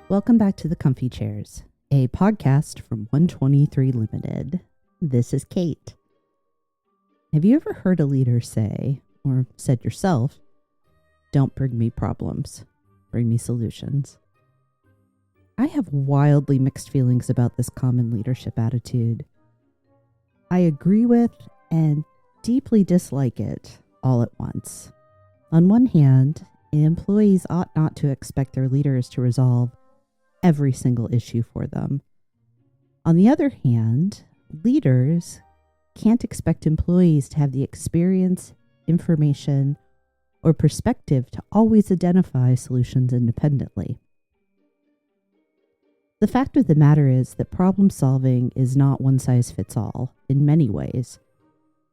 Welcome back to the Comfy Chairs, a podcast from 123 Limited. This is Kate. Have you ever heard a leader say, or said yourself, "Don't bring me problems, bring me solutions"? I have wildly mixed feelings about this common leadership attitude. I agree with and deeply dislike it all at once. On one hand, employees ought not to expect their leaders to resolve every single issue for them. On the other hand, leaders can't expect employees to have the experience, information, or perspective to always identify solutions independently. The fact of the matter is that problem solving is not one size fits all in many ways.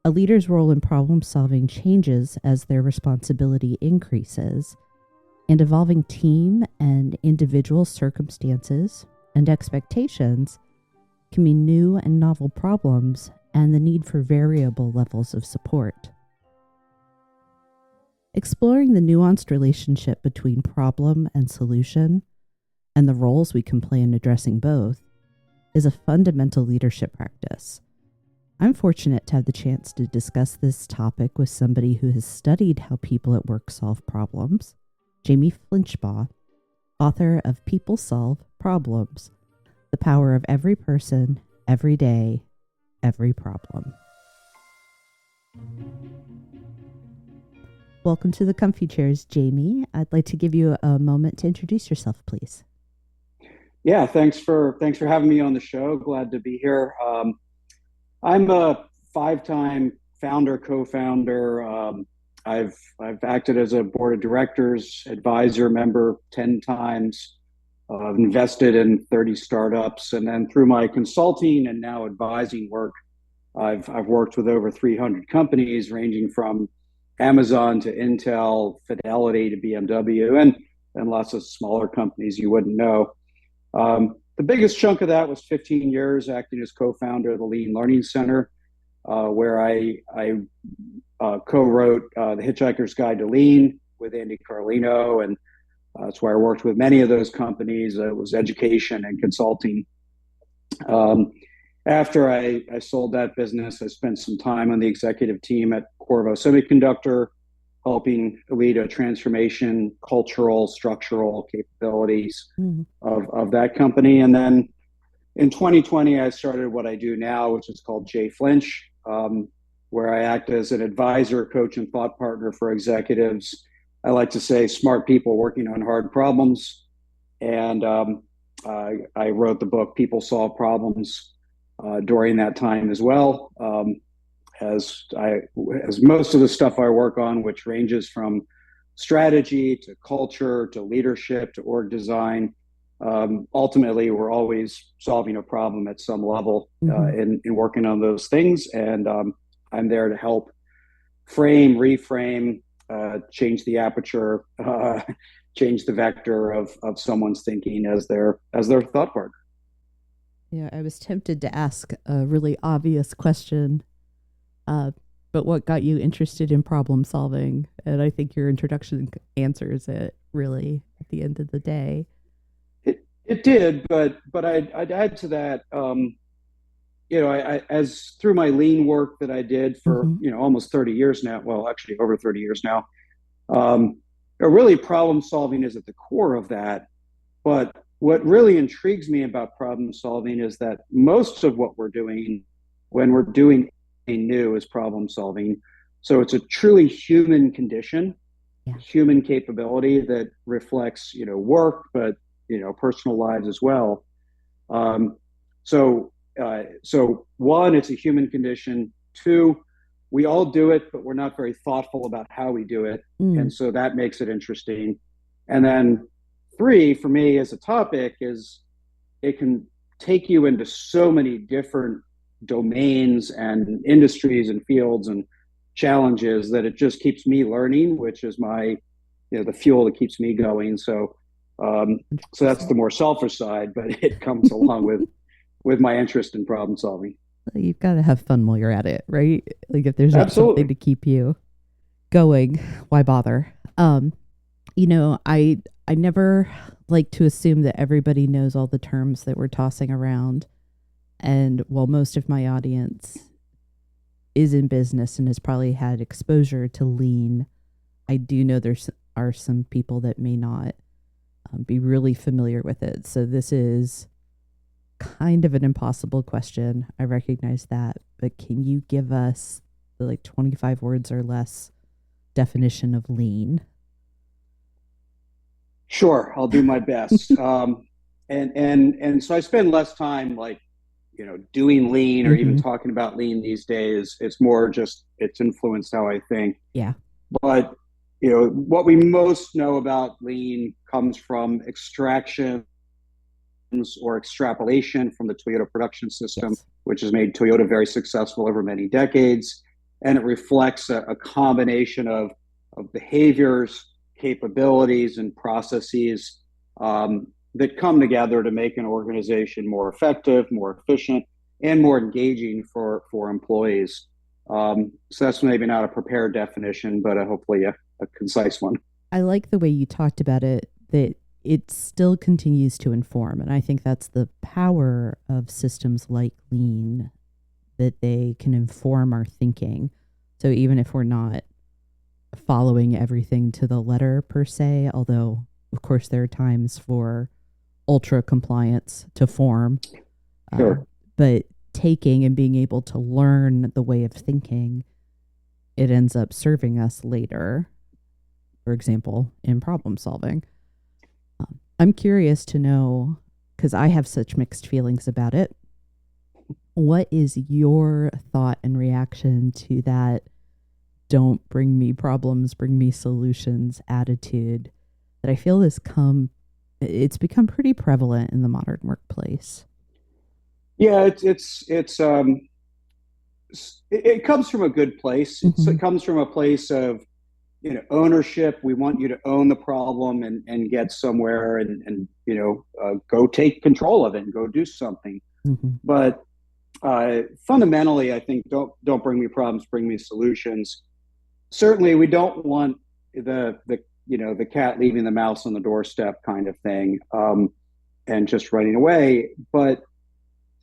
A leader's role in problem solving changes as their responsibility increases, and evolving team and individual circumstances and expectations can mean new and novel problems and the need for variable levels of support. Exploring the nuanced relationship between problem and solution and the roles we can play in addressing both is a fundamental leadership practice. I'm fortunate to have the chance to discuss this topic with somebody who has studied how people at work solve problems, Jamie Flinchbaugh, author of People Solve Problems: The Power of Every Person, Every Day, Every Problem. Welcome to the Comfy Chairs, Jamie. I'd like to give you a moment to introduce yourself, please. Yeah, thanks for having me on the show. Glad to be here. I'm a 5-time founder, co-founder. I've acted as a board of directors, advisor member 10 times. I've invested in 30 startups, and then through my consulting and now advising work, I've worked with over 300 companies, ranging from Amazon to Intel, Fidelity to BMW, and lots of smaller companies you wouldn't know. The biggest chunk of that was 15 years acting as co-founder of the Lean Learning Center, where I co-wrote The Hitchhiker's Guide to Lean with Andy Carlino, and that's where I worked with many of those companies. It was education and consulting. After I sold that business, I spent some time on the executive team at Qorvo Semiconductor, helping lead a transformation, cultural, structural capabilities of that company. And then in 2020, I started what I do now, which is called J Flinch, where I act as an advisor, coach, and thought partner for executives. I like to say smart people working on hard problems. And I wrote the book People Solve Problems during that time as well. As most of the stuff I work on, which ranges from strategy to culture to leadership to org design, ultimately we're always solving a problem at some level in working on those things. And I'm there to help frame, reframe, change the aperture, change the vector of someone's thinking as their thought partner. Yeah, I was tempted to ask a really obvious question. But what got you interested in problem solving? And I think your introduction answers it really at the end of the day. It did, but I'd add to that. I as through my lean work that I did for almost 30 years now. Well, actually over 30 years now. Really, problem solving is at the core of that. But what really intrigues me about problem solving is that most of what we're doing when we're doing new is problem solving. So it's a truly human condition, human capability that reflects, work, but, personal lives as well. So one, it's a human condition. Two, we all do it, but we're not very thoughtful about how we do it. And so that makes it interesting. And then three, for me as a topic, is it can take you into so many different domains and industries and fields and challenges that it just keeps me learning, which is my, the fuel that keeps me going. So that's the more selfish side, but it comes along with my interest in problem solving. You've got to have fun while you're at it, right? Like if there's not something to keep you going, why bother? I never like to assume that everybody knows all the terms that we're tossing around. And while most of my audience is in business and has probably had exposure to lean, I do know there are some people that may not be really familiar with it. So this is kind of an impossible question. I recognize that, but can you give us the like 25 words or less definition of lean? Sure, I'll do my best. And so I spend less time like, doing lean or even talking about lean these days. It's more just it's influenced how I think. Yeah. But what we most know about lean comes from extractions or extrapolation from the Toyota production system, Yes. which has made Toyota very successful over many decades. And it reflects a combination of behaviors, capabilities, and processes that come together to make an organization more effective, more efficient, and more engaging for employees. So that's maybe not a prepared definition, but hopefully a concise one. I like the way you talked about it, that it still continues to inform. And I think that's the power of systems like lean, that they can inform our thinking. So even if we're not following everything to the letter per se, although of course there are times for ultra compliance to form, Sure. But taking and being able to learn the way of thinking, it ends up serving us later, for example, in problem solving. I'm curious to know, because I have such mixed feelings about it, what is your thought and reaction to that don't bring me problems, bring me solutions attitude that I feel it's become pretty prevalent in the modern workplace? Yeah, it comes from a good place. It comes from a place of ownership. We want you to own the problem and get somewhere and go take control of it and go do something. But fundamentally, I think don't bring me problems, bring me solutions. Certainly, we don't want the cat leaving the mouse on the doorstep kind of thing, and just running away. But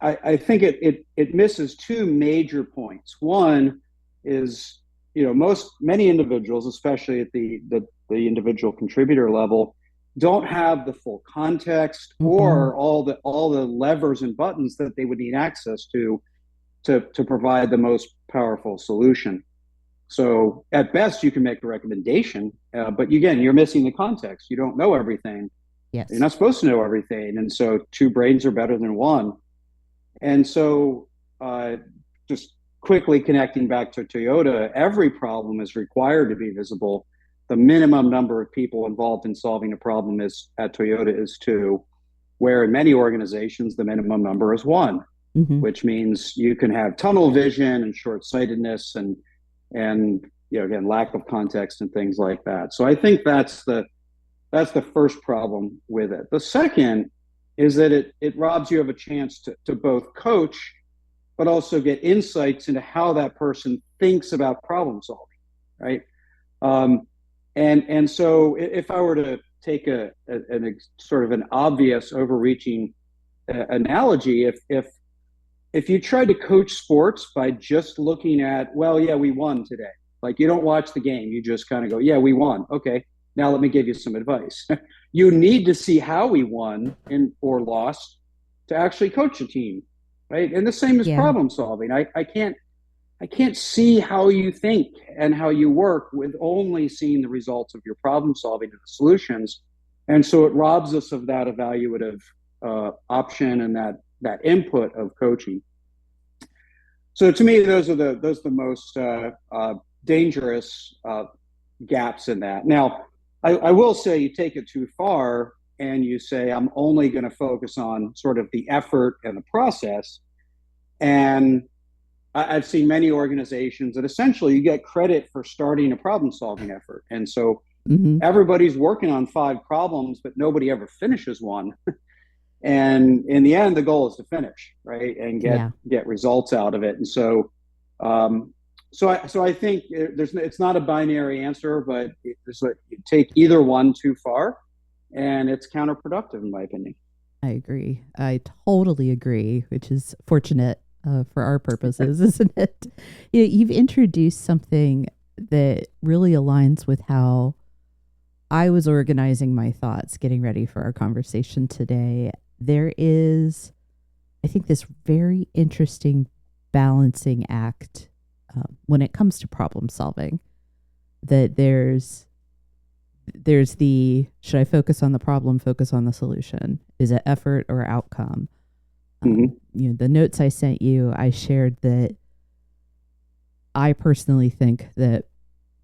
I think it misses two major points. One is, many individuals, especially at the individual contributor level, don't have the full context or all the levers and buttons that they would need access to provide the most powerful solution. So at best, you can make a recommendation, but again, you're missing the context. You don't know everything. Yes. You're not supposed to know everything, and so two brains are better than one. And so, just quickly connecting back to Toyota, every problem is required to be visible. The minimum number of people involved in solving a problem at Toyota is 2, where in many organizations, the minimum number is 1, which means you can have tunnel vision and short-sightedness and again, lack of context and things like that. So I think that's the first problem with it. The second is that it robs you of a chance to both coach, but also get insights into how that person thinks about problem solving, right? And so if I were to take a sort of an obvious overreaching analogy, if you tried to coach sports by just looking at, well, yeah, we won today. Like you don't watch the game, you just kind of go, yeah, we won. Okay, now let me give you some advice. You need to see how we won or lost to actually coach a team, right? And the same as problem solving. I can't see how you think and how you work with only seeing the results of your problem solving and the solutions. And so it robs us of that evaluative option and that input of coaching. So to me, those are the most dangerous gaps in that. Now, I will say you take it too far and you say, I'm only going to focus on sort of the effort and the process. And I've seen many organizations that essentially you get credit for starting a problem solving effort. And so everybody's working on 5 problems, but nobody ever finishes one. And in the end, the goal is to finish, right, and get results out of it. And so, so I think it's not a binary answer, but take either one too far, and it's counterproductive in my opinion. I agree. I totally agree, which is fortunate for our purposes, isn't it? You've introduced something that really aligns with how I was organizing my thoughts getting ready for our conversation today. There is, I think, this very interesting balancing act when it comes to problem solving. That there's the, should I focus on the problem, focus on the solution? Is it effort or outcome? The notes I sent you, I shared that I personally think that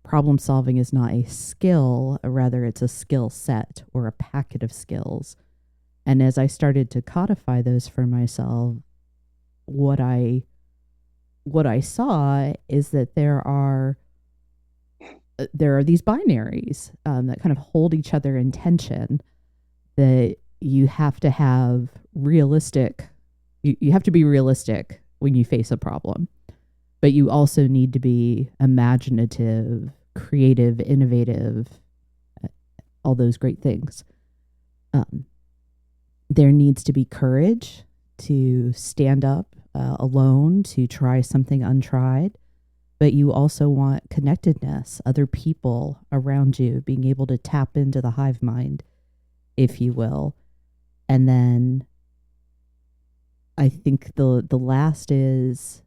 problem solving is not a skill, or rather it's a skill set or a packet of skills. And as I started to codify those for myself, what I saw is that there are these binaries that kind of hold each other in tension, that you have to have realistic, you have to be realistic when you face a problem, but you also need to be imaginative, creative, innovative, all those great things. There needs to be courage to stand up alone, to try something untried, but you also want connectedness, other people around you, being able to tap into the hive mind, if you will. And then I think the last is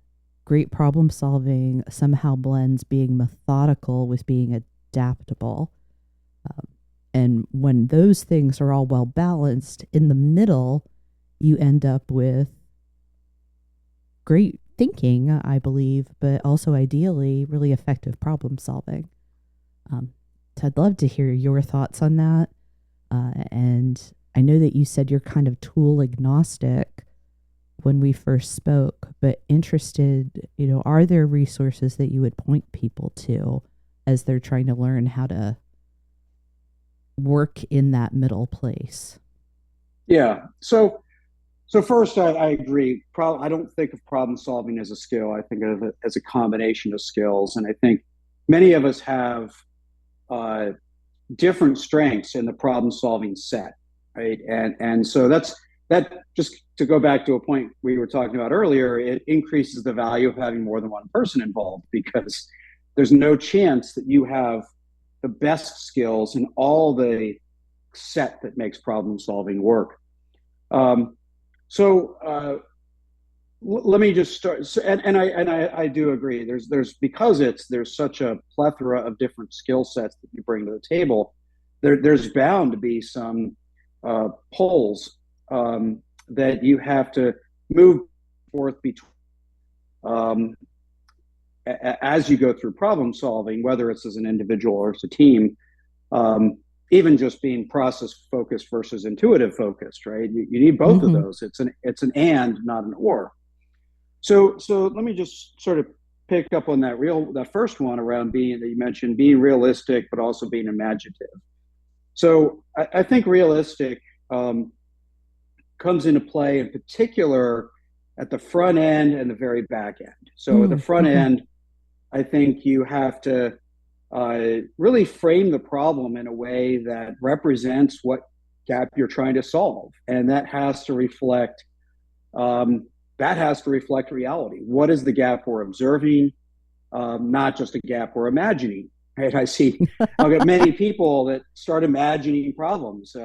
great problem solving somehow blends being methodical with being adaptable. And when those things are all well balanced, in the middle, you end up with great thinking, I believe, but also ideally really effective problem solving. So I'd love to hear your thoughts on that. And I know that you said you're kind of tool agnostic when we first spoke, but interested, are there resources that you would point people to as they're trying to learn how to work in that middle place? Yeah. So first, I agree. I don't think of problem solving as a skill. I think of it as a combination of skills, and I think many of us have different strengths in the problem solving set, right? And so that just to go back to a point we were talking about earlier, it increases the value of having more than one person involved, because there's no chance that you have the best skills in all the set that makes problem solving work. Let me just start. And I do agree. There's because there's such a plethora of different skill sets that you bring to the table. There's bound to be some poles that you have to move forth between as you go through problem solving, whether it's as an individual or as a team. Even just being process focused versus intuitive focused, right? You need both of those. It's an and, not an or. So let me just sort of pick up on that first one around that you mentioned, being realistic, but also being imaginative. So I think realistic comes into play in particular at the front end and the very back end. So at the front end, I think you have to really frame the problem in a way that represents what gap you're trying to solve, and that has to reflect reality. What is the gap we're observing? Not just a gap we're imagining. Right? I'll get many people that start imagining problems,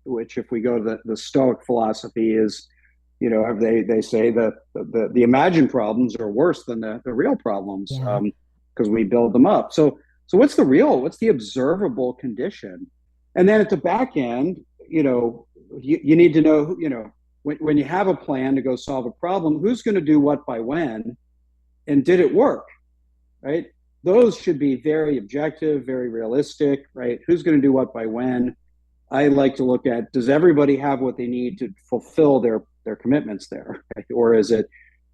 which, if we go to the Stoic philosophy, is they say that the imagined problems are worse than the real problems, because we build them up. So what's the observable condition? And then at the back end, you need to know, when you have a plan to go solve a problem, who's going to do what by when, and did it work, right? Those should be very objective, very realistic, right? Who's going to do what by when? I like to look at, does everybody have what they need to fulfill their commitments there, right? Or is it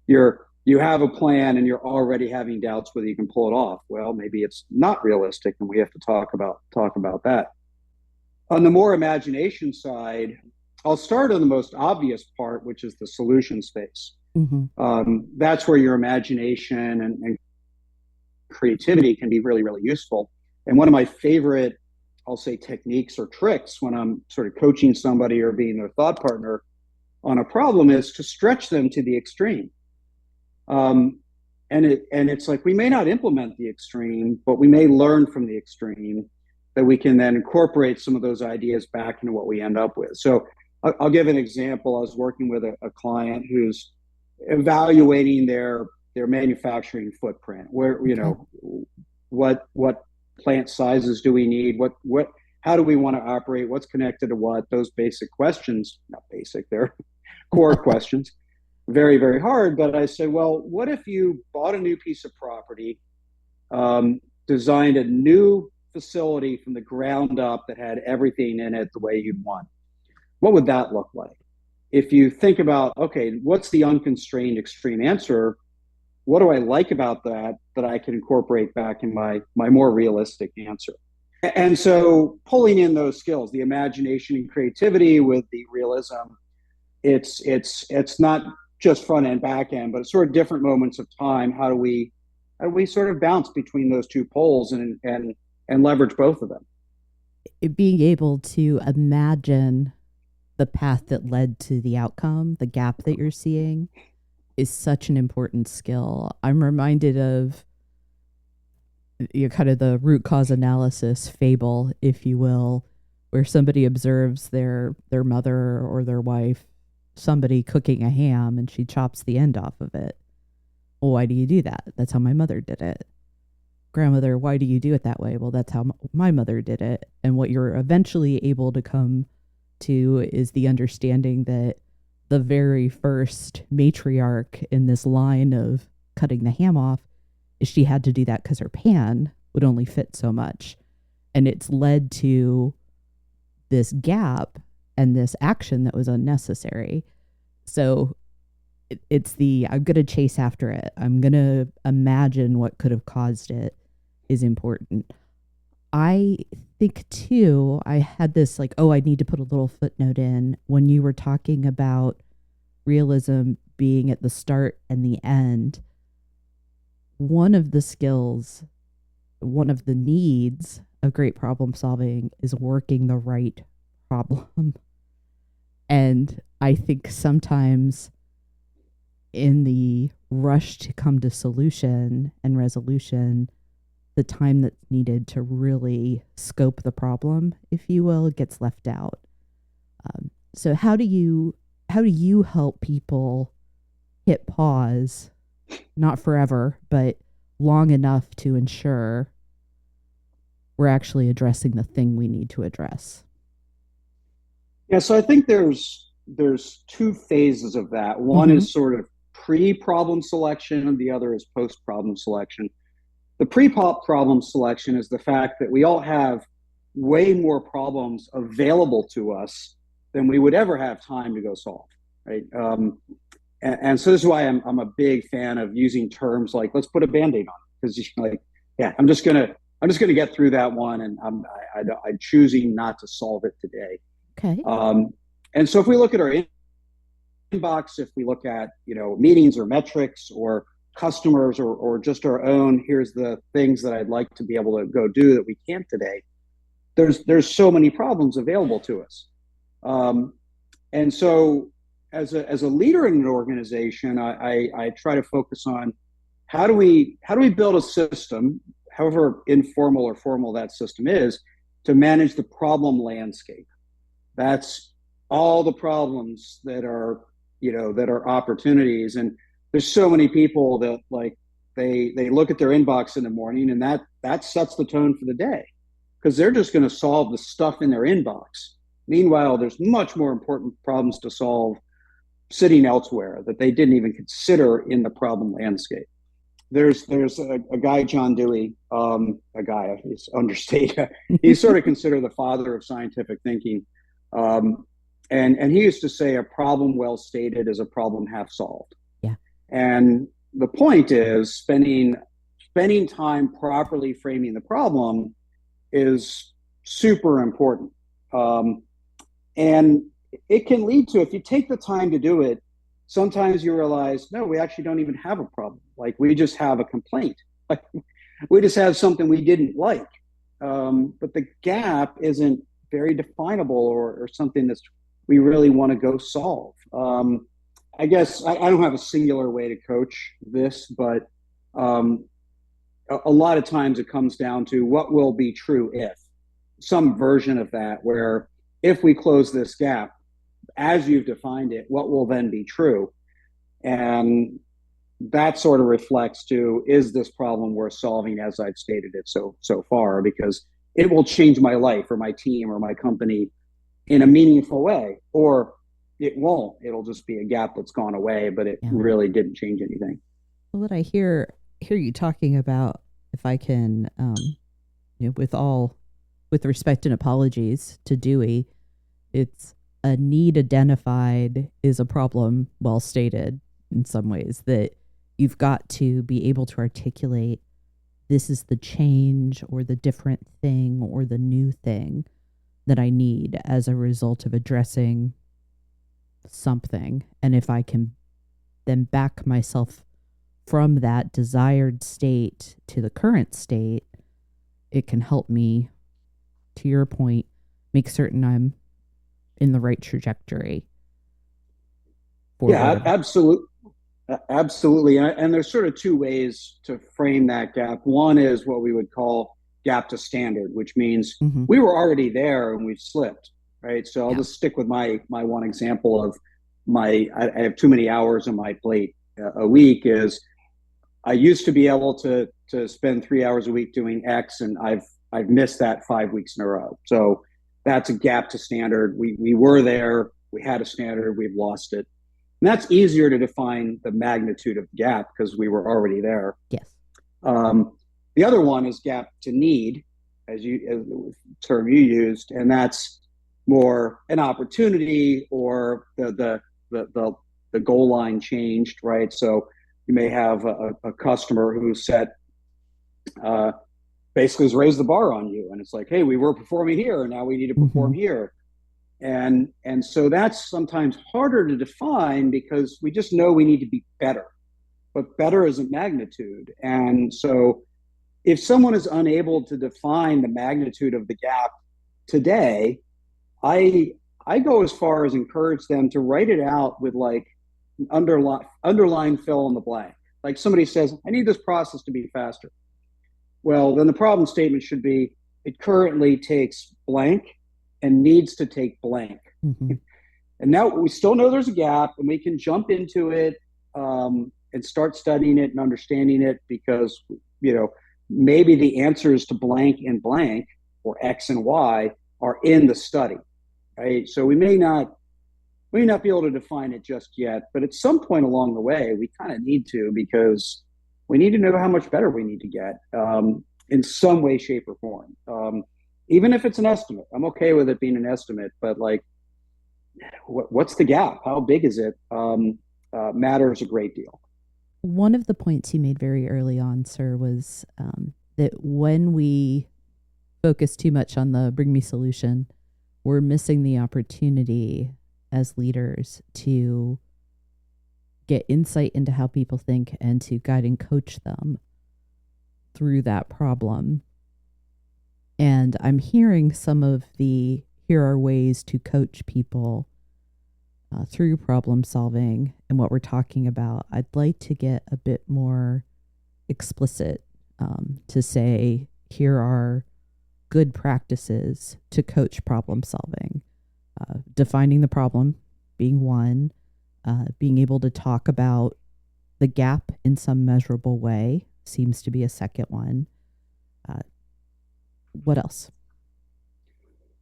you have a plan and you're already having doubts whether you can pull it off? Well, maybe it's not realistic, and we have to talk about that. On the more imagination side, I'll start on the most obvious part, which is the solution space. That's where your imagination and creativity can be really, really useful. And one of my favorite I'll say techniques or tricks when I'm sort of coaching somebody or being their thought partner on a problem is to stretch them to the extreme. And it's like we may not implement the extreme, but we may learn from the extreme that we can then incorporate some of those ideas back into what we end up with. So I'll give an example. I was working with a client who's evaluating their manufacturing footprint. Where, you know, what plant sizes do we need? What how do we want to operate? What's connected to what? Those basic questions, not basic, they're core questions. Very, very hard. But I said, well, what if you bought a new piece of property, designed a new facility from the ground up that had everything in it the way you'd want? What would that look like? If you think about, okay, what's the unconstrained extreme answer? What do I like about that I can incorporate back in my more realistic answer? And so pulling in those skills, the imagination and creativity with the realism, it's not just front end, back end, but it's sort of different moments of time. How do we sort of bounce between those two poles and leverage both of them? Being able to imagine the path that led to the outcome, the gap that you're seeing, is such an important skill. I'm reminded of kind of the root cause analysis fable, if you will, where somebody observes their mother or their wife, somebody cooking a ham, and she chops the end off of it. Well, why do you do that? That's how my mother did it. Grandmother, why do you do it that way? Well, that's how my mother did it. And what you're eventually able to come to is the understanding that the very first matriarch in this line of cutting the ham off, she had to do that because her pan would only fit so much. And it's led to this gap and this action that was unnecessary. So it's I'm going to chase after it. I'm going to imagine what could have caused it is important. I think too, I had this like, I need to put a little footnote in when you were talking about realism being at the start and the end. One of the skills, one of the needs of great problem solving is working the right problem. And I think sometimes in the rush to come to solution and resolution, the time that's needed to really scope the problem, if you will, gets left out. So how do you help people hit pause, not forever, but long enough to ensure we're actually addressing the thing we need to address? Yeah, so I think there's two phases of that. One is sort of pre-problem selection, and the other is post-problem selection. The pre-problem selection is the fact that we all have way more problems available to us than we would ever have time to go solve, right? And so this is why I'm a big fan of using terms like let's put a Band-Aid on, because like, yeah, I'm just gonna get through that one, and I'm choosing not to solve it today. Okay. And so if we look at our inbox, if we look at meetings or metrics or customers or just our own, here's the things that I'd like to be able to go do that we can't today. There's so many problems available to us. And so as a leader in an organization, I try to focus on how do we build a system, however informal or formal that system is, to manage the problem landscape. That's all the problems that are opportunities. And there's so many people that like they look at their inbox in the morning, and that sets the tone for the day, because they're just going to solve the stuff in their inbox. Meanwhile, there's much more important problems to solve sitting elsewhere that they didn't even consider in the problem landscape. There's a guy, John Dewey, he's understated. He's sort of considered the father of scientific thinking. And he used to say a problem well stated is a problem half solved. Yeah. And the point is spending time properly framing the problem is super important. And it can lead to, if you take the time to do it, sometimes you realize, no, we actually don't even have a problem. Like, we just have a complaint. Like, we just have something we didn't like. but the gap isn't very definable or something that we really want to go solve. I guess I don't have a singular way to coach this, but um, a lot of times it comes down to what will be true if some version of that, where if we close this gap as you've defined it, what will then be true? And that sort of reflects to, is this problem worth solving as I've stated it so far? Because it will change my life or my team or my company in a meaningful way, or it won't. It'll just be a gap that's gone away, but it really didn't change anything. Well, what I hear you talking about, if I can, with respect and apologies to Dewey, it's a need identified is a problem well stated in some ways, that you've got to be able to articulate this is the change or the different thing or the new thing that I need as a result of addressing something. And if I can then back myself from that desired state to the current state, it can help me, to your point, make certain I'm in the right trajectory. Yeah, absolutely. Absolutely. And there's sort of two ways to frame that gap. One is what we would call gap to standard, which means we were already there and we've slipped, right? So I'll just stick with my one example of I have too many hours on my plate a week. Is I used to be able to spend 3 hours a week doing X, and I've missed that 5 weeks in a row. So that's a gap to standard. We were there, we had a standard, we've lost it. And that's easier to define the magnitude of the gap because we were already there. Yes. The other one is gap to need, as the term you used, and that's more an opportunity or the goal line changed, right? So you may have a customer who set basically has raised the bar on you, and it's like, hey, we were performing here, and now we need to perform here. And so that's sometimes harder to define because we just know we need to be better, but better isn't magnitude. And so if someone is unable to define the magnitude of the gap today, I go as far as encourage them to write it out with like underline fill in the blank. Like somebody says, I need this process to be faster. Well, then the problem statement should be, it currently takes blank and needs to take blank. And now we still know there's a gap, and we can jump into it and start studying it and understanding it, because maybe the answers to blank and blank, or X and Y, are in the study, right? So we may not be able to define it just yet, but at some point along the way, we kind of need to, because we need to know how much better we need to get in some way, shape, or form. Even if it's an estimate, I'm okay with it being an estimate, but like, what's the gap? How big is it? Matters a great deal. One of the points you made very early on, sir, was that when we focus too much on the bring me solution, we're missing the opportunity as leaders to get insight into how people think and to guide and coach them through that problem. And I'm hearing some of here are ways to coach people through problem solving and what we're talking about. I'd like to get a bit more explicit to say, here are good practices to coach problem solving. Defining the problem being one, being able to talk about the gap in some measurable way seems to be a second one. What else?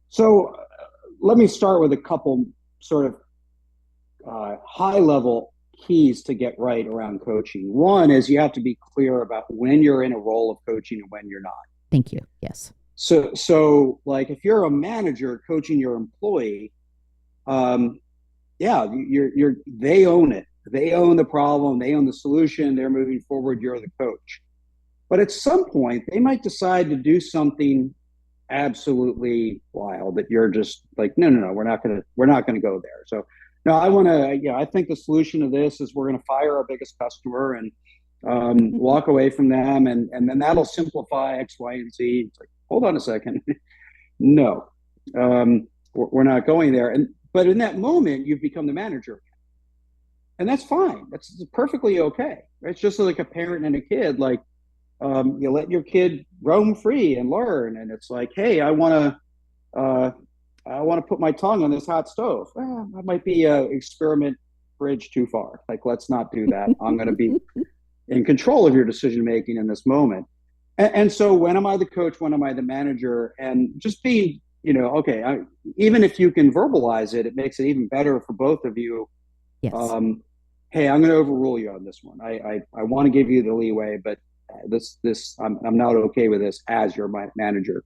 So let me start with a couple sort of high-level keys to get right around coaching. One is you have to be clear about when you're in a role of coaching and when you're not. Thank you. Yes. So like if you're a manager coaching your employee, they own it. They own the problem. They own the solution. They're moving forward. You're the coach. But at some point, they might decide to do something absolutely wild that you're just like, no, we're not going to go there. So no, I think the solution to this is we're going to fire our biggest customer and walk away from them. And then that'll simplify X, Y, and Z. It's like, hold on a second. No, we're not going there. But in that moment, you've become the manager, and that's fine. That's perfectly okay. It's just like a parent and a kid. Like you let your kid roam free and learn, and it's like, hey, I want to put my tongue on this hot stove. Well, that might be a experiment bridge too far. Like, let's not do that. I'm going to be in control of your decision making in this moment. And so, when am I the coach? When am I the manager? And just being, okay, even if you can verbalize it, it makes it even better for both of you. Yes. Hey, I'm going to overrule you on this one. I want to give you the leeway, but I'm not okay with this as your manager.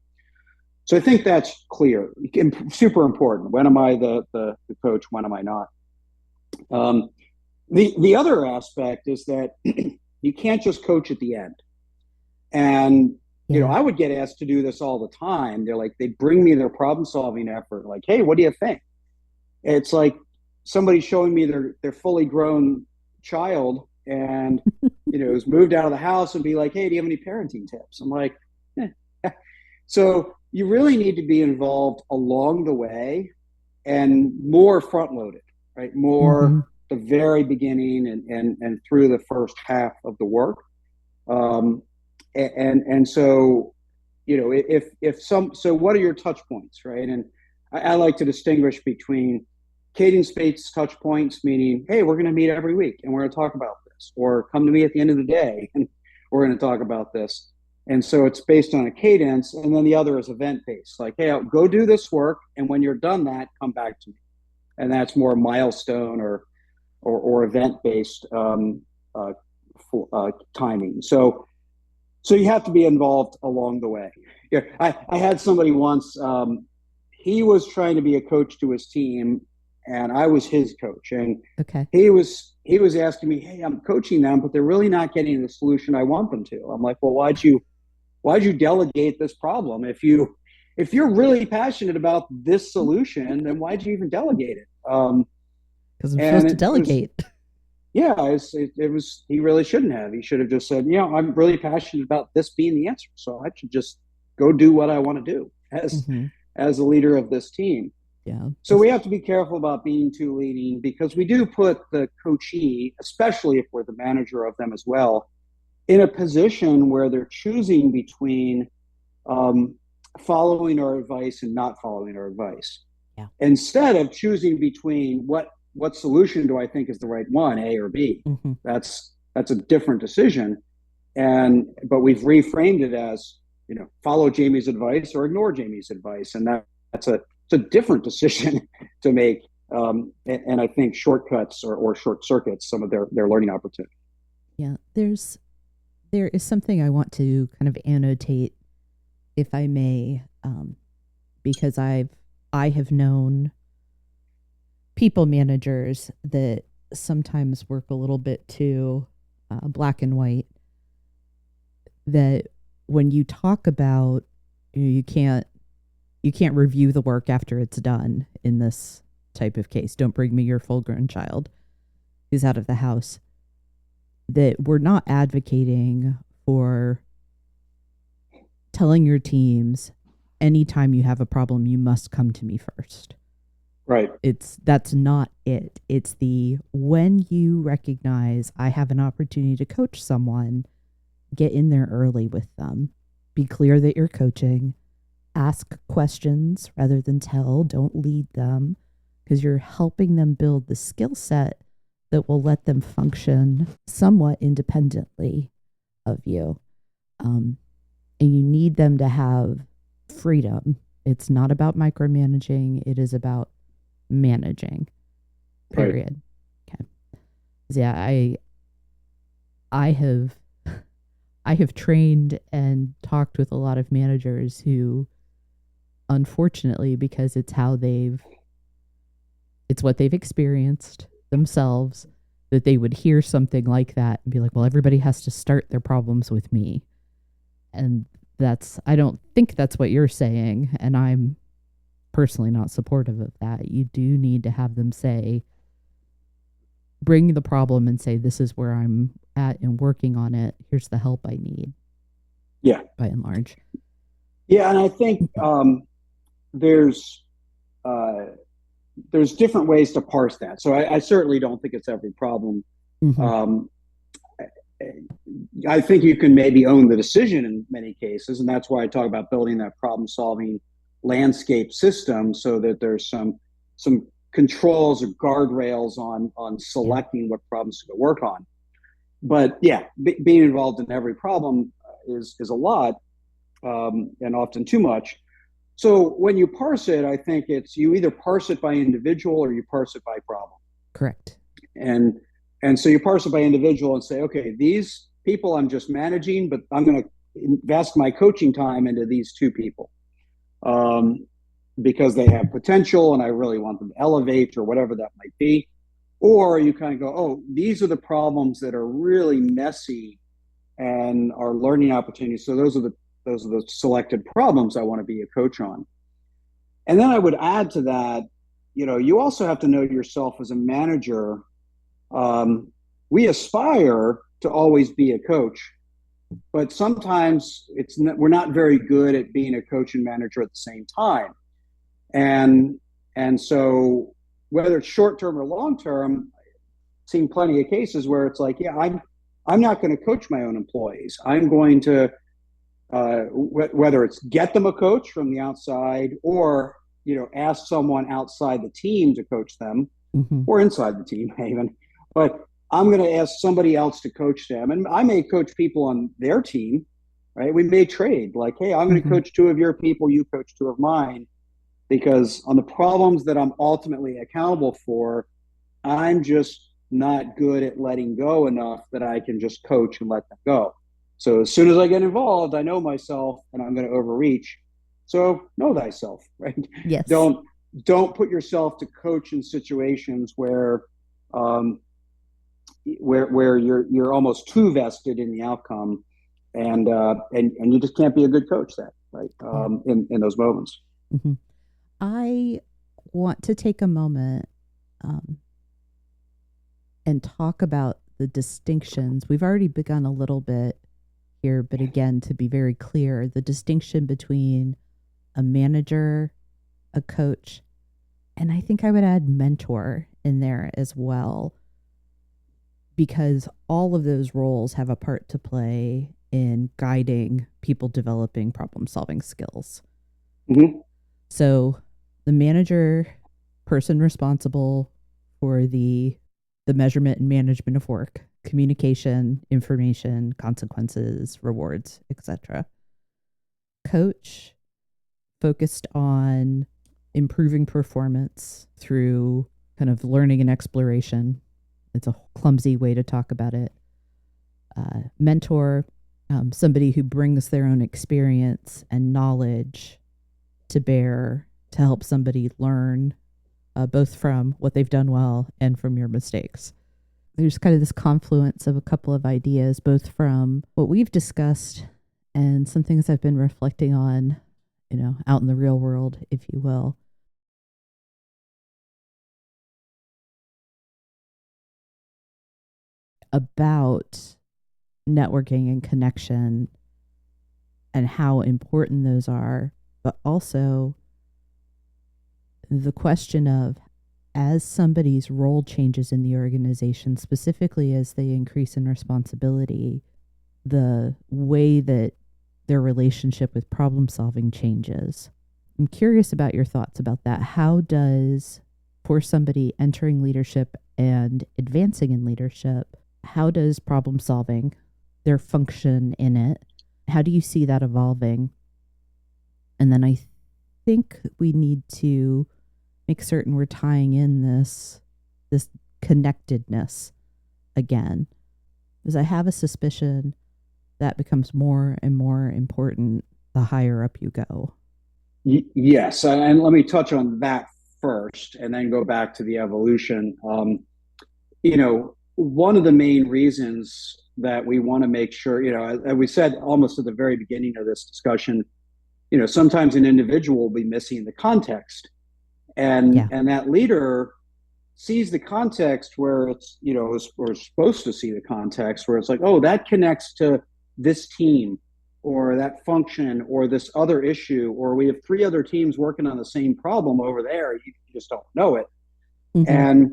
So I think that's clear, super important. When am I the coach? When am I not? The other aspect is that you can't just coach at the end. And I would get asked to do this all the time. They bring me their problem solving effort. Like, hey, what do you think? It's like somebody showing me their fully grown child and has moved out of the house and be like, hey, do you have any parenting tips? I'm like, So you really need to be involved along the way and more front loaded, right? More the very beginning and through the first half of the work. And so, so what are your touch points, right? And I like to distinguish between cadence-based touch points, meaning, hey, we're going to meet every week and we're going to talk about this, or come to me at the end of the day and we're going to talk about this. And so it's based on a cadence, and then the other is event-based. Like, hey, I'll go do this work, and when you're done that, come back to me. And that's more milestone or event-based timing. So you have to be involved along the way. Yeah, I had somebody once. He was trying to be a coach to his team, and I was his coach. And he was asking me, hey, I'm coaching them, but they're really not getting the solution I want them to. I'm like, well, why'd you delegate this problem? If you're really passionate about this solution, then why'd you even delegate it? Because I'm supposed to delegate. It was, he really shouldn't have. He should have just said, I'm really passionate about this being the answer. So I should just go do what I want to do as a leader of this team. Yeah. So we have to be careful about being too leading, because we do put the coachee, especially if we're the manager of them as well, in a position where they're choosing between following our advice and not following our advice. Yeah. Instead of choosing between what solution do I think is the right one, A or B. That's a different decision. But we've reframed it as, follow Jamie's advice or ignore Jamie's advice. And that's a different decision to make. And I think shortcuts or short circuits some of their learning opportunity. Yeah. There is something I want to kind of annotate, if I may, because I have known people managers that sometimes work a little bit too black and white. That when you talk about, you can't review the work after it's done in this type of case. Don't bring me your full-grown child who's out of the house. That we're not advocating for telling your teams anytime you have a problem, you must come to me first. Right. That's not it. It's when you recognize I have an opportunity to coach someone, get in there early with them. Be clear that you're coaching. Ask questions rather than tell. Don't lead them, because you're helping them build the skill set that will let them function somewhat independently of you. And you need them to have freedom. It's not about micromanaging. It is about managing. Period. Right. Okay. Yeah, I have trained and talked with a lot of managers who, unfortunately, because it's what they've experienced themselves, that they would hear something like that and be like, well, everybody has to start their problems with me. And I don't think that's what you're saying. And I'm personally not supportive of that. You do need to have them bring the problem and say, this is where I'm at and working on it. Here's the help I need. Yeah. By and large. Yeah, and I think Mhm. there's uh, there's different ways to parse that. So I certainly don't think it's every problem. Mhm. Um, I think you can maybe own the decision in many cases, and that's why I talk about building that problem-solving landscape system so that there's some controls or guardrails on Yeah. selecting what problems to work on. But yeah, being involved in every problem is a lot, and often too much. So when you parse it, I think it's you either parse it by individual or you parse it by problem. Correct. And and so you parse it by individual and say, okay, these people I'm just managing, but I'm going to invest my coaching time into these two people, um, because they have potential and I really want them to elevate or whatever that might be. Or you kind of go, oh, these are the problems that are really messy and are learning opportunities. So those are the selected problems I want to be a coach on. And then I would add to that, you also have to know yourself as a manager. Um, we aspire to always be a coach, but sometimes we're not very good at being a coach and manager at the same time. And and so whether it's short term or long term, I've seen plenty of cases where it's like, yeah, I'm not going to coach my own employees. I'm going to whether it's get them a coach from the outside or ask someone outside the team to coach them Hmm. or inside the team even. But I'm going to ask somebody else to coach them, and I may coach people on their team. Right? We may trade like, hey, I'm going to Hmm. coach two of your people, you coach two of mine, because on the problems that I'm ultimately accountable for, I'm just not good at letting go enough that I can just coach and let them go. So as soon as I get involved, I know myself and I'm going to overreach. So know thyself, right? Yes. Don't don't put yourself to coach in situations um, where you're almost too vested in the outcome, and you just can't be a good coach then, right? Yeah. In those moments. Hmm. I want to take a moment um, and talk about the distinctions. We've already begun a little bit here, but again, to be very clear, the distinction between a manager, a coach, and I think I would add mentor in there as well, because all of those roles have a part to play in guiding people developing problem solving skills. Mm-hmm. So the manager, person responsible for the measurement and management of work, communication, information, consequences, rewards, etc. Coach focused on improving performance through kind of learning and exploration. It's a clumsy way to talk about it. Mentor, somebody who brings their own experience and knowledge to bear to help somebody learn, both from what they've done well and from your mistakes. There's kind of this confluence of a couple of ideas, both from what we've discussed and some things I've been reflecting on, out in the real world, if you will, about networking and connection and how important those are, but also the question of, as somebody's role changes in the organization, specifically as they increase in responsibility, the way that their relationship with problem solving changes. I'm curious about your thoughts about that. How does, for somebody entering leadership and advancing in leadership, how does problem solving, their function in it, how do you see that evolving? And then I think we need to make certain we're tying in this connectedness again, because I have a suspicion that becomes more and more important the higher up you go. Yes, and let me touch on that first, and then go back to the evolution. One of the main reasons that we want to make sure, as we said almost at the very beginning of this discussion, sometimes an individual will be missing the context, and Yeah. and that leader sees the context where it's, we're supposed to see the context where it's like, oh, that connects to this team, or that function or this other issue, or we have three other teams working on the same problem over there. You just don't know it. Mm-hmm. And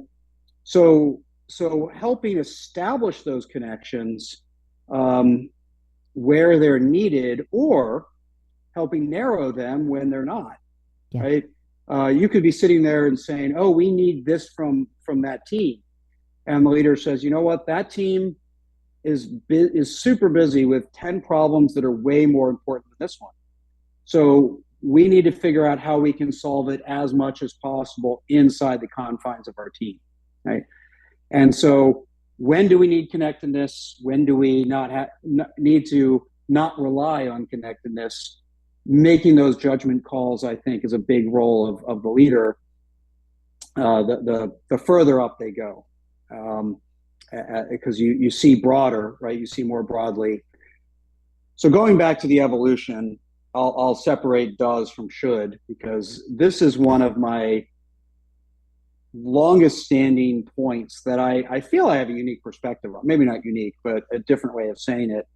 so helping establish those connections where they're needed, or helping narrow them when they're not, right? You could be sitting there and saying, oh, we need this from that team. And the leader says, you know what, that team is super busy with 10 problems that are way more important than this one. So we need to figure out how we can solve it as much as possible inside the confines of our team, right? And so when do we need connectedness? When do we need to not rely on connectedness? Making those judgment calls, I think, is a big role of the leader. The further up they go, because you see broader, right? You see more broadly. So going back to the evolution, I'll separate does from should, because this is one of my longest standing points that I feel I have a unique perspective on. Maybe not unique, but a different way of saying it.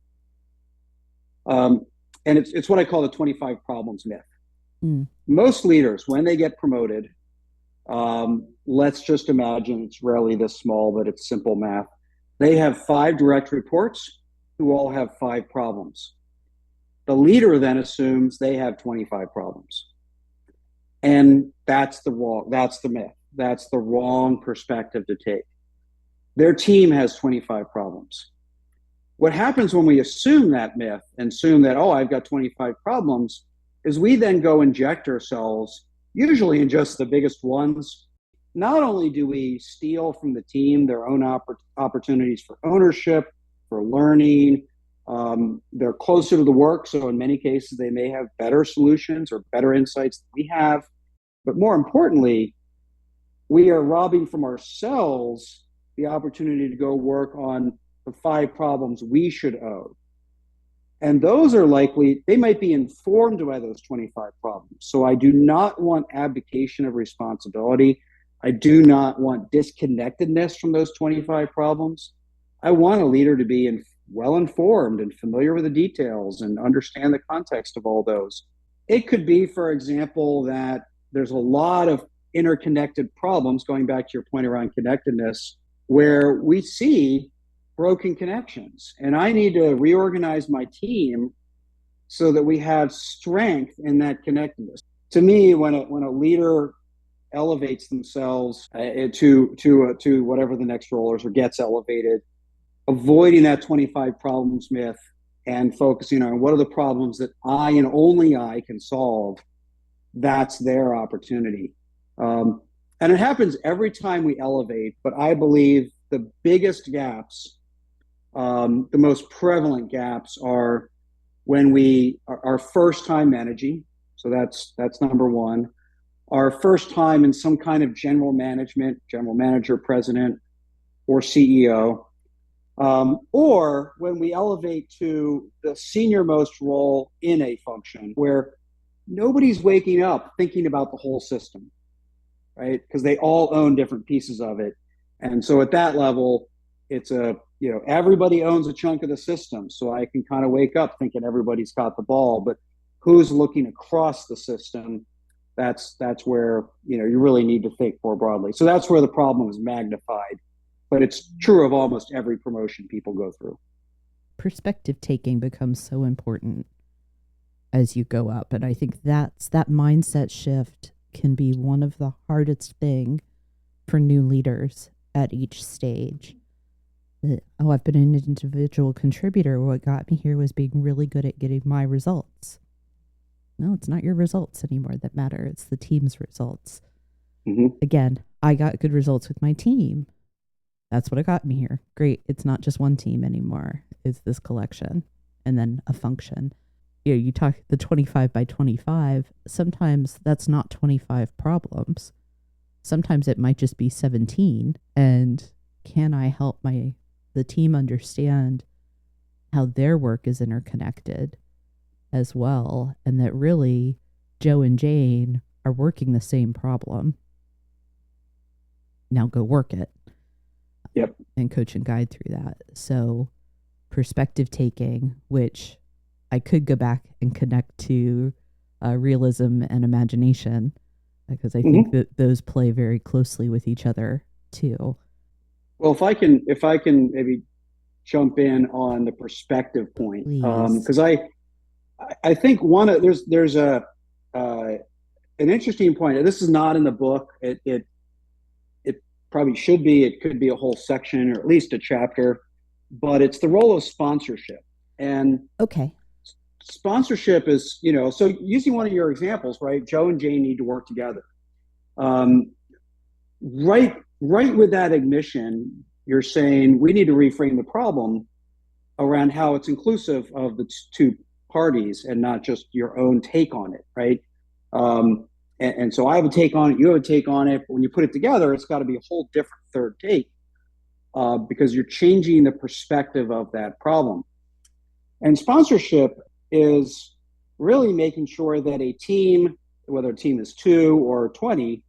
And it's what I call the 25 problems myth. Most leaders, when they get promoted, let's just imagine it's rarely this small, but it's simple math. They have 5 direct reports who all have 5 problems. The leader then assumes they have 25 problems. And that's the myth. That's the wrong perspective to take. Their team has 25 problems. What happens when we assume that myth and assume that, oh, I've got 25 problems, is we then go inject ourselves, usually in just the biggest ones. Not only do we steal from the team their own opportunities for ownership, for learning, they're closer to the work, so in many cases they may have better solutions or better insights than we have. But more importantly, we are robbing from ourselves the opportunity to go work on the 5 problems we should own. And those are likely, they might be informed by those 25 problems. So I do not want abdication of responsibility. I do not want disconnectedness from those 25 problems. I want a leader to be well-informed and familiar with the details and understand the context of all those. It could be, for example, that there's a lot of interconnected problems, going back to your point around connectedness, where we see broken connections. And I need to reorganize my team so that we have strength in that connectedness. To me, when a leader elevates themselves to whatever the next role is, or gets elevated, avoiding that 25 problems myth and focusing on what are the problems that I and only I can solve, that's their opportunity. And it happens every time we elevate, but I believe the biggest gaps, the most prevalent gaps, are when we are first time managing. So that's number one. Our first time in some kind of general management, general manager, president, or CEO, or when we elevate to the senior most role in a function where nobody's waking up thinking about the whole system, right? Because they all own different pieces of it. And so at that level, it's everybody owns a chunk of the system. So I can kind of wake up thinking everybody's got the ball, but who's looking across the system? That's where, you really need to think more broadly. So that's where the problem is magnified, but it's true of almost every promotion people go through. Perspective taking becomes so important as you go up. And I think that mindset shift can be one of the hardest thing for new leaders at each stage. I've been an individual contributor. What got me here was being really good at getting my results. No, it's not your results anymore that matter. It's the team's results. Mm-hmm. Again, I got good results with my team. That's what got me here. Great. It's not just one team anymore. It's this collection and then a function. You talk the 25 by 25. Sometimes that's not 25 problems. Sometimes it might just be 17. And can I help the team understand how their work is interconnected as well, and that really Joe and Jane are working the same problem. Now go work it. Yep. And coach and guide through that. So perspective taking, which I could go back and connect to realism and imagination because I think that those play very closely with each other too. Well, if I can maybe jump in on the perspective point, Please. because I think one of there's a an interesting point. This is not in the book. It probably should be. It could be a whole section or at least a chapter, but it's the role of sponsorship. And Okay. sponsorship is, so using one of your examples, right? Joe and Jane need to work together. Um, right with that ignition, you're saying we need to reframe the problem around how it's inclusive of the two parties and not just your own take on it, right? And so I have a take on it, you have a take on it. But when you put it together, it's got to be a whole different third take because you're changing the perspective of that problem. And sponsorship is really making sure that a team, whether a team is 2 or 20,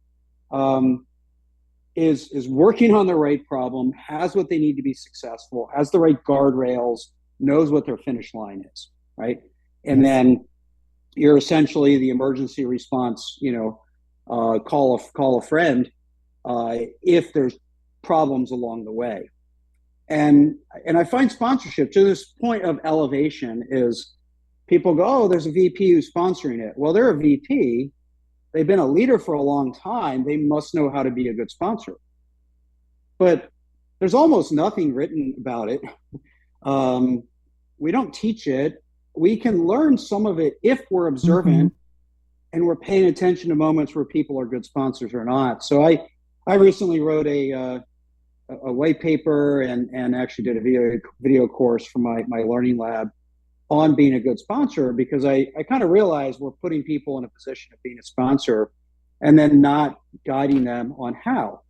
is working on the right problem, has what they need to be successful, has the right guardrails, knows what their finish line is, right? And then you're essentially the emergency response, call a friend if there's problems along the way. And I find sponsorship to this point of elevation is people go, oh, there's a VP who's sponsoring it. Well, they're a VP. They've been a leader for a long time. They must know how to be a good sponsor. But there's almost nothing written about it. We don't teach it. We can learn some of it if we're observant and we're paying attention to moments where people are good sponsors or not. So I recently wrote a white paper and actually did a video course for my learning lab on being a good sponsor because I kind of realized we're putting people in a position of being a sponsor and then not guiding them on how.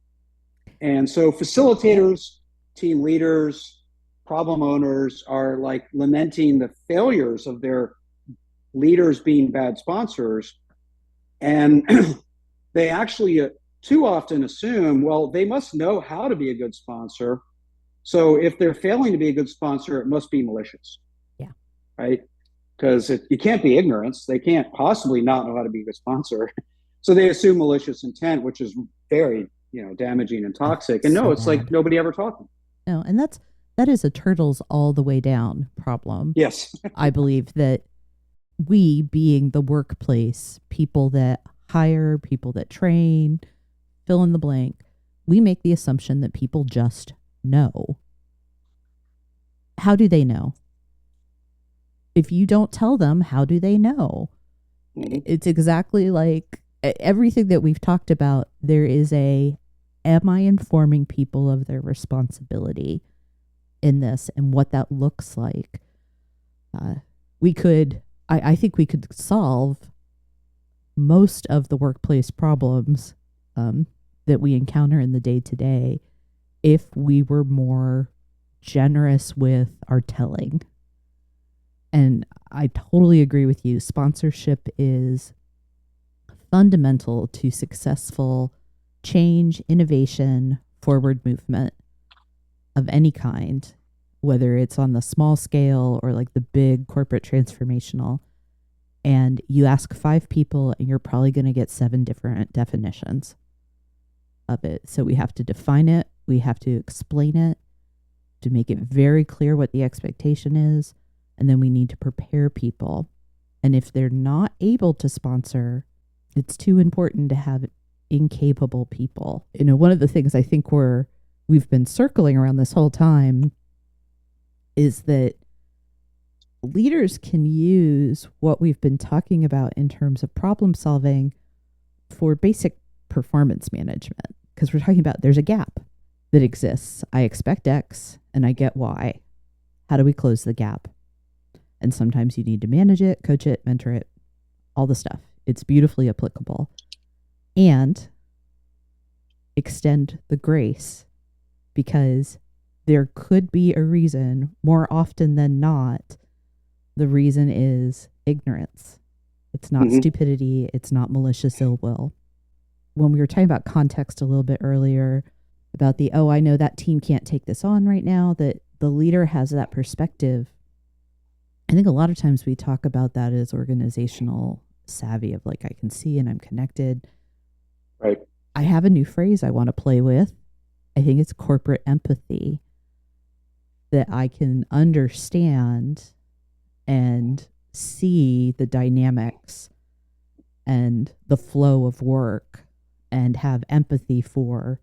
And so facilitators, team leaders, problem owners are like lamenting the failures of their leaders being bad sponsors. And they actually too often assume, well, they must know how to be a good sponsor. So if they're failing to be a good sponsor, it must be malicious. Yeah. Right? Because it can't be ignorance. They can't possibly not know how to be a good sponsor. So they assume malicious intent, which is very, damaging and toxic. And no, it's bad. Like nobody ever taught them. No, and that is a turtles all the way down problem. Yes. I believe that we being the workplace, people that hire, people that train, fill in the blank, we make the assumption that people just know. How do they know? If you don't tell them, how do they know? It's exactly like everything that we've talked about. There is am I informing people of their responsibility in this and what that looks like? I think we could solve most of the workplace problems that we encounter in the day-to-day if we were more generous with our telling. And I totally agree with you. Sponsorship is fundamental to successful change, innovation, forward movement of any kind, whether it's on the small scale or like the big corporate transformational. And you ask 5 people and you're probably going to get 7 different definitions of it. So we have to define it. We have to explain it to make it very clear what the expectation is. And then we need to prepare people. And if they're not able to sponsor, it's too important to have incapable people. One of the things I think we've been circling around this whole time is that leaders can use what we've been talking about in terms of problem solving for basic performance management. Because we're talking about there's a gap that exists. I expect X and I get Y. How do we close the gap? And sometimes you need to manage it, coach it, mentor it, all the stuff. It's beautifully applicable. And extend the grace, because there could be a reason, more often than not, the reason is ignorance. It's not stupidity. It's not malicious ill will. When we were talking about context a little bit earlier, about I know that team can't take this on right now, that the leader has that perspective. I think a lot of times we talk about that as organizational savvy of like, I can see and I'm connected. Right. I have a new phrase I want to play with. I think it's corporate empathy, that I can understand and see the dynamics and the flow of work and have empathy for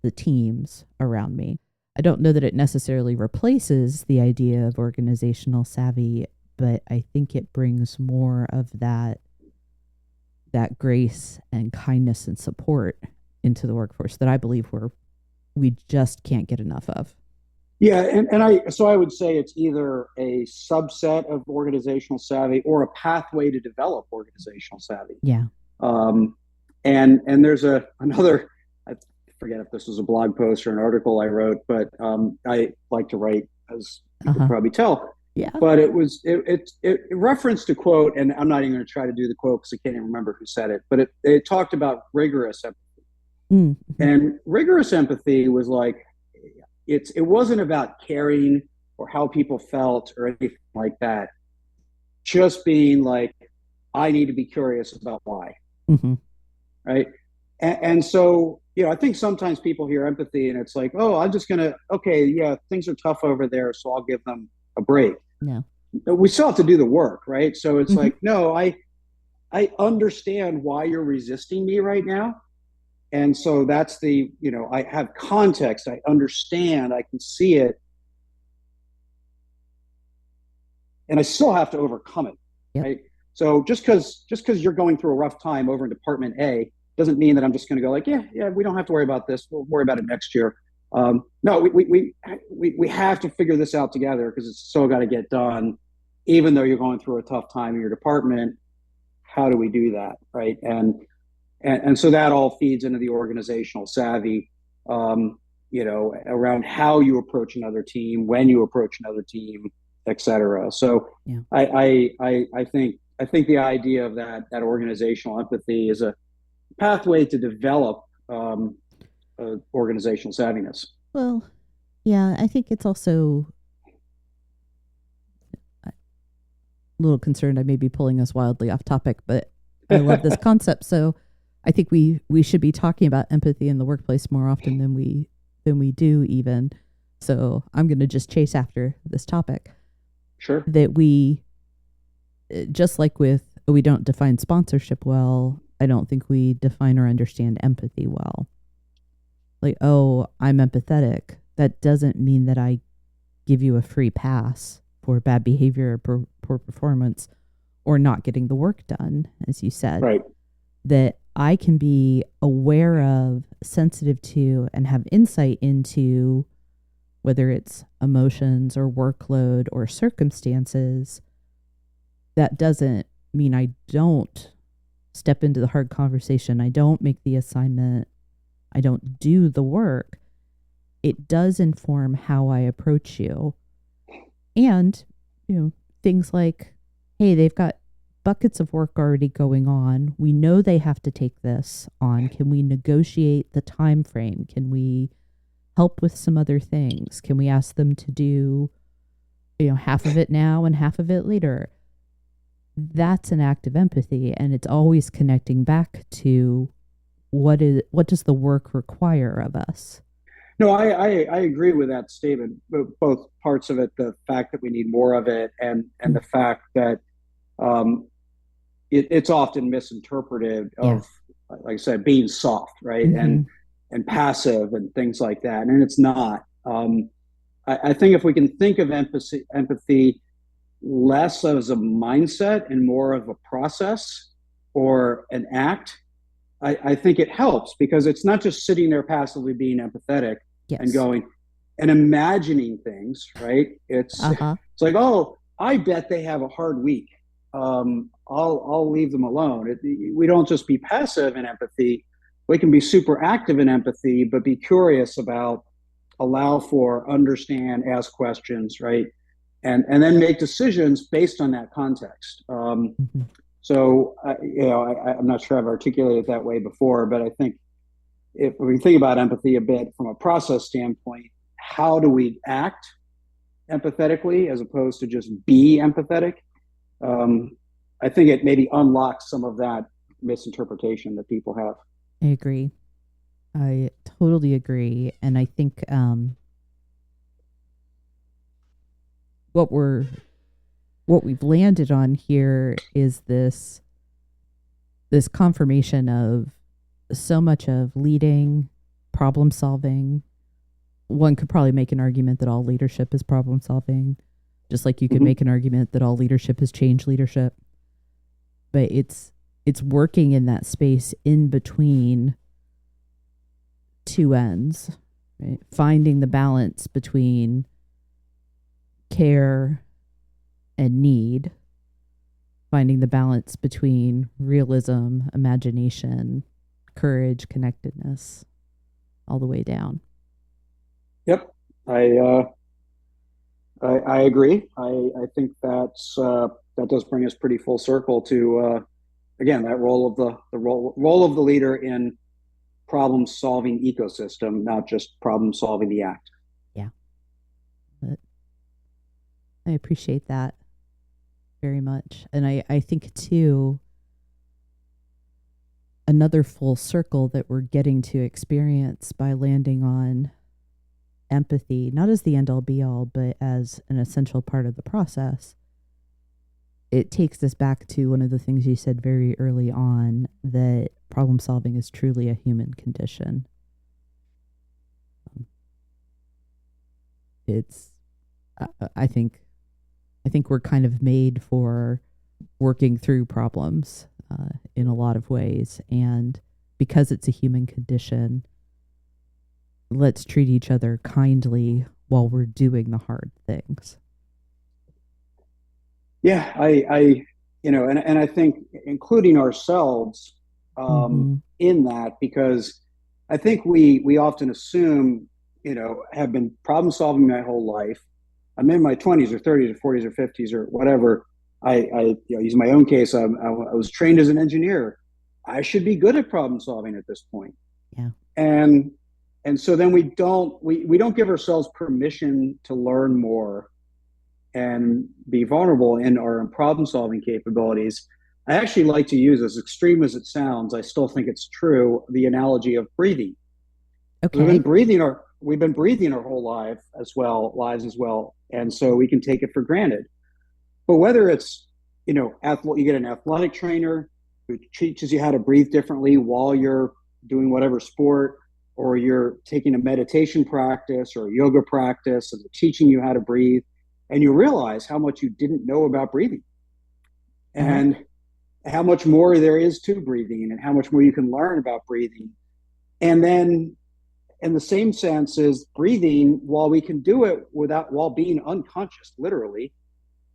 the teams around me. I don't know that it necessarily replaces the idea of organizational savvy, but I think it brings more of that grace and kindness and support into the workforce that I believe we just can't get enough of. Yeah, and I would say it's either a subset of organizational savvy or a pathway to develop organizational savvy. Yeah. And there's another, I forget if this was a blog post or an article I wrote, but I like to write, as you can probably tell. Yeah. But it referenced a quote, and I'm not even going to try to do the quote because I can't even remember who said it, but it talked about rigorous empathy. Mm-hmm. And rigorous empathy was like, it wasn't about caring or how people felt or anything like that. Just being like, I need to be curious about why. Mm-hmm. Right. And so, I think sometimes people hear empathy and it's like, oh, I'm just going to, okay, yeah, things are tough over there, so I'll give them a break. No. We still have to do the work, right? So it's like, no, I understand why you're resisting me right now. And so that's I have context, I understand, I can see it. And I still have to overcome it. Yep. Right? So just because you're going through a rough time over in Department A doesn't mean that I'm just going to go like, yeah, we don't have to worry about this. We'll worry about it next year. No, we have to figure this out together because it's still got to get done. Even though you're going through a tough time in your department, how do we do that, right? And so that all feeds into the organizational savvy, around how you approach another team, when you approach another team, et cetera. So yeah. I think the idea of that organizational empathy is a pathway to develop organizational savviness. Well, yeah, I think it's also a little concerned I may be pulling us wildly off topic, but I love this concept. So I think we should be talking about empathy in the workplace more often than we do even. So I'm going to just chase after this topic. Sure. That we, just like with, we don't define sponsorship well, I don't think we define or understand empathy well. Like, oh, I'm empathetic. That doesn't mean that I give you a free pass for bad behavior or poor performance or not getting the work done, as you said. Right. That I can be aware of, sensitive to, and have insight into whether it's emotions or workload or circumstances. That doesn't mean I don't step into the hard conversation. I don't make the assignment. I don't do the work. It does inform how I approach you. And, things like, hey, they've got buckets of work already going on. We know they have to take this on. Can we negotiate the time frame? Can we help with some other things? Can we ask them to do, half of it now and half of it later? That's an act of empathy, and it's always connecting back to what does the work require of us? No, I agree with that statement, both parts of it, the fact that we need more of it and the fact that it's often misinterpreted of, like I said, being soft, right? Mm-hmm. And passive and things like that. And it's not. I think if we can think of empathy less as a mindset and more of a process or an act, I think it helps because it's not just sitting there passively being empathetic and going and imagining things, right? It's like, oh, I bet they have a hard week. I'll leave them alone. We don't just be passive in empathy. We can be super active in empathy, but be curious about, allow for, understand, ask questions, right? And then make decisions based on that context. So, I'm not sure I've articulated it that way before, but I think if we think about empathy a bit from a process standpoint, how do we act? empathetically as opposed to just be empathetic, um, I think it maybe unlocks some of that misinterpretation that people have. I agree. I totally agree. And I think what we've landed on here is this confirmation of so much of leading, problem solving. One could probably make an argument that all leadership is problem solving, just like you could make an argument that all leadership is change leadership. But it's working in that space in between two ends, right? Finding the balance between care and need, finding the balance between realism, imagination, courage, connectedness, all the way down. Yep, I agree. I think that does bring us pretty full circle to again that role of the role of the leader in problem solving ecosystem, not just problem solving the act. Yeah, but I appreciate that very much, and I think too another full circle that we're getting to experience by landing on empathy, not as the end all be all, but as an essential part of the process. It takes us back to one of the things you said very early on, that problem solving is truly a human condition. It's, I think we're kind of made for working through problems in a lot of ways. And because it's a human condition, let's treat each other kindly while we're doing the hard things. Yeah, and I think including ourselves in that, because I think we often assume, have been problem solving my whole life. I'm in my 20s or 30s or 40s or 50s or whatever. I use my own case. I was trained as an engineer. I should be good at problem solving at this point. Yeah. And so then we don't give ourselves permission to learn more and be vulnerable in our problem solving capabilities. I actually like to use, as extreme as it sounds, I still think it's true, the analogy of breathing. Okay. We've been breathing our whole lives as well. And so we can take it for granted. But whether it's, you get an athletic trainer who teaches you how to breathe differently while you're doing whatever sport, or you're taking a meditation practice or a yoga practice and they're teaching you how to breathe, and you realize how much you didn't know about breathing and how much more there is to breathing and how much more you can learn about breathing. And then in the same sense as breathing, while we can do it while being unconscious, literally,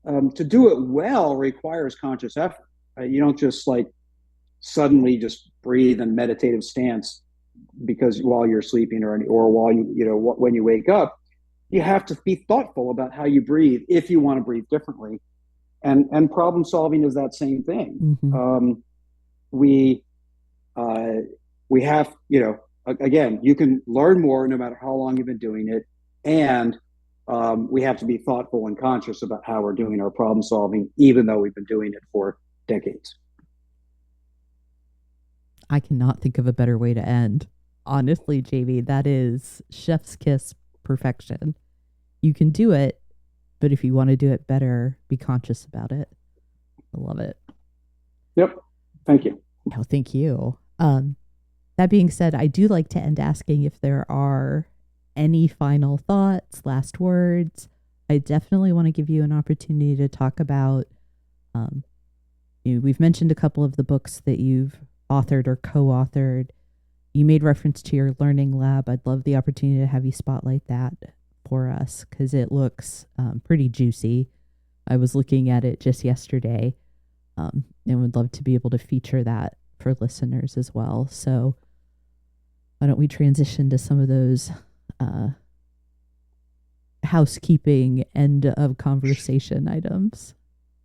to do it well requires conscious effort. You don't just suddenly just breathe in meditative stance because while you're sleeping or while when you wake up. You have to be thoughtful about how you breathe if you want to breathe differently. And problem solving is that same thing. We have, again, you can learn more no matter how long you've been doing it. And we have to be thoughtful and conscious about how we're doing our problem solving, even though we've been doing it for decades. I cannot think of a better way to end. Honestly, JV, that is chef's kiss perfection. You can do it, but if you want to do it better, be conscious about it. I love it. Yep. Thank you. No, thank you. That being said, I do like to end asking if there are any final thoughts, last words. I definitely want to give you an opportunity to talk about, we've mentioned a couple of the books that you've authored or co-authored. You made reference to your learning lab. I'd love the opportunity to have you spotlight that for us because it looks pretty juicy. I was looking at it just yesterday and would love to be able to feature that for listeners as well. So why don't we transition to some of those housekeeping end of conversation items?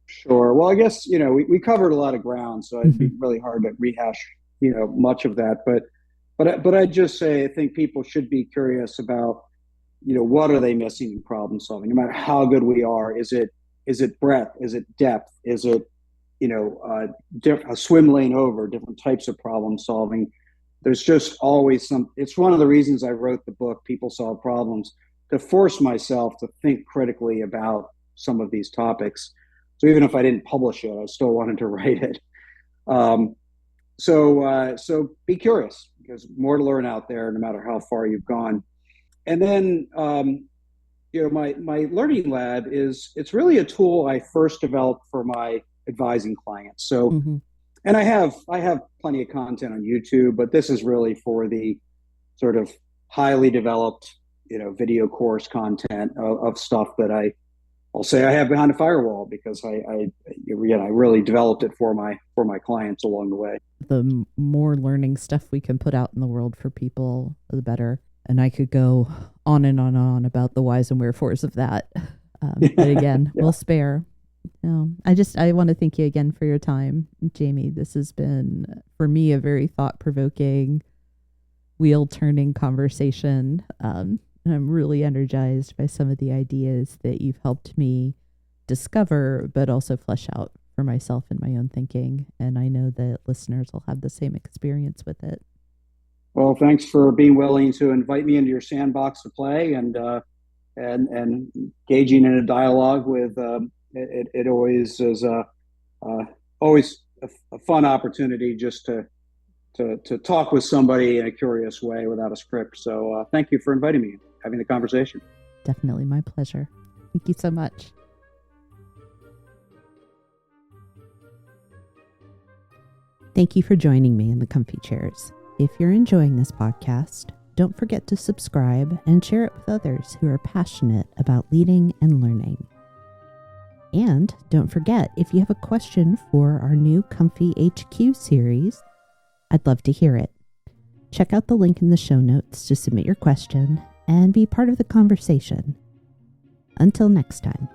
Sure. Well, I guess, we covered a lot of ground, so it'd be really hard to rehash, much of that. But I'd just say I think people should be curious about what are they missing in problem solving? No matter how good we are, is it breadth? Is it depth? Is it a swim lane over different types of problem solving? There's just always some. It's one of the reasons I wrote the book, People Solve Problems, to force myself to think critically about some of these topics. So even if I didn't publish it, I still wanted to write it. So be curious, because more to learn out there, no matter how far you've gone. And then, my Learning Lab it's really a tool I first developed for my advising clients. So, and I have plenty of content on YouTube, but this is really for the sort of highly developed, video course content of stuff that I'll say I have behind a firewall, because I really developed it for my clients along the way. The more learning stuff we can put out in the world for people, the better. And I could go on and on and on about the whys and wherefores of that. But again, we'll spare. I want to thank you again for your time, Jamie. This has been, for me, a very thought-provoking, wheel-turning conversation. And I'm really energized by some of the ideas that you've helped me discover, but also flesh out for myself in my own thinking. And I know that listeners will have the same experience with it. Well, thanks for being willing to invite me into your sandbox to play and engaging in a dialogue with. It always is always a fun opportunity just to talk with somebody in a curious way without a script. So thank you for inviting me, having the conversation. Definitely my pleasure. Thank you so much. Thank you for joining me in the comfy chairs. If you're enjoying this podcast, don't forget to subscribe and share it with others who are passionate about leading and learning. And don't forget, if you have a question for our new Comfy HQ series, I'd love to hear it. Check out the link in the show notes to submit your question and be part of the conversation. Until next time.